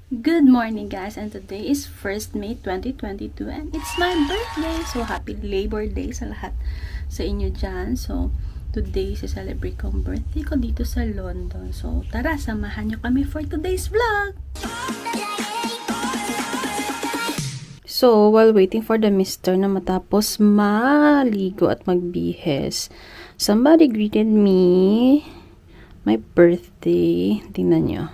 Good morning guys, and today is 1st May 2022 and it's my birthday. So happy Labor Day sa lahat sa inyo dyan. So today celebrate ko ang birthday ko dito sa London. So tara, samahan nyo kami for today's vlog. So while waiting for the mister na matapos maligo at magbihes, somebody greeted me. My birthday. Tingnan nyo.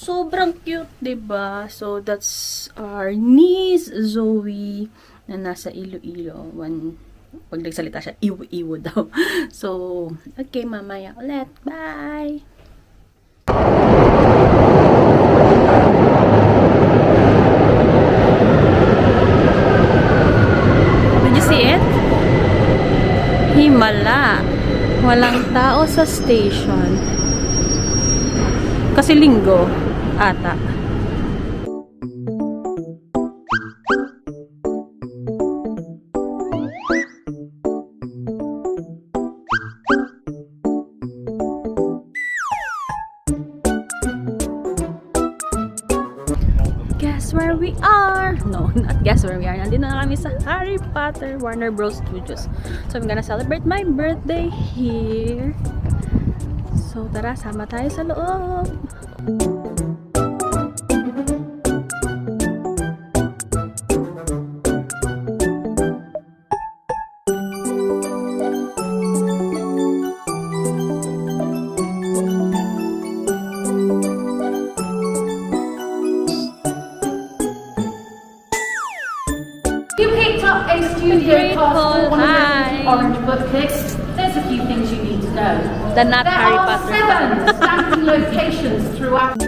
Sobrang cute, diba? So, that's our niece, Zoe, na nasa Iloilo. Pag nagsalita siya, iwo-iwo daw. So, okay, mamaya ulit. Bye! Did you see it? Himala. Walang tao sa station. Kasi linggo ata. Guess where we are? No, not guess where we are. Nandito na kami sa Harry Potter Warner Bros. Studios. So I'm gonna celebrate my birthday here. So tara, sama tayo sa loob. You picked up a studio pass for one of those orange bookcase. There's a few things you need to know. The not There Harry are Potter. 7 standing locations throughout.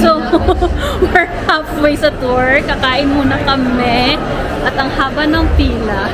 So, we're halfway sa tour. Kakain muna kami. At ang haba ng pila.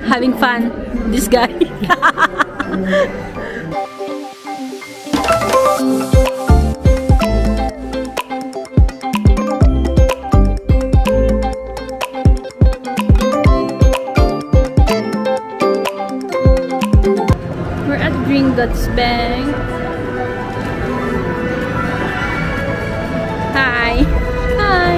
having fun. This guy. We're at Gringotts Bank. Hi. Hi.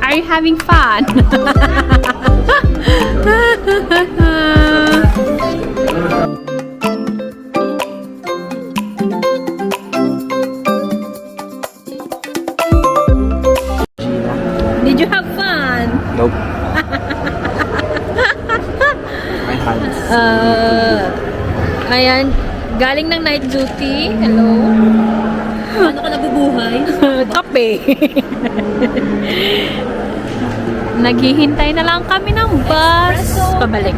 Are you having fun? Did you have fun? Nope. My hands. Ayan, galing ng night duty. Hello. Paano ka nabubuhay? Kape. Naghihintay na lang kami ng bus. Pabalik.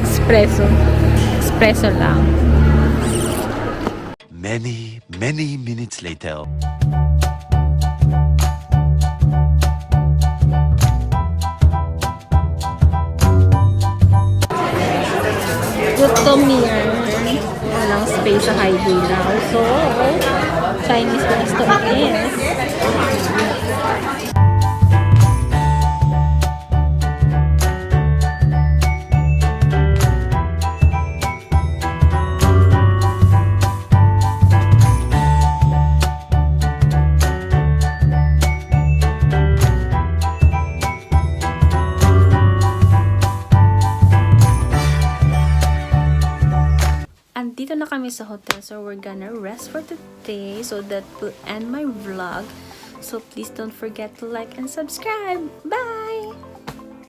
Espresso. Espresso lang. Many minutes later. Gutom here. Walang space sa Haidilaw. So, Chinese resto it is. Andito na kami sa hotel, so we're gonna rest for today. So that will end my vlog. So please don't forget to like and subscribe. Bye!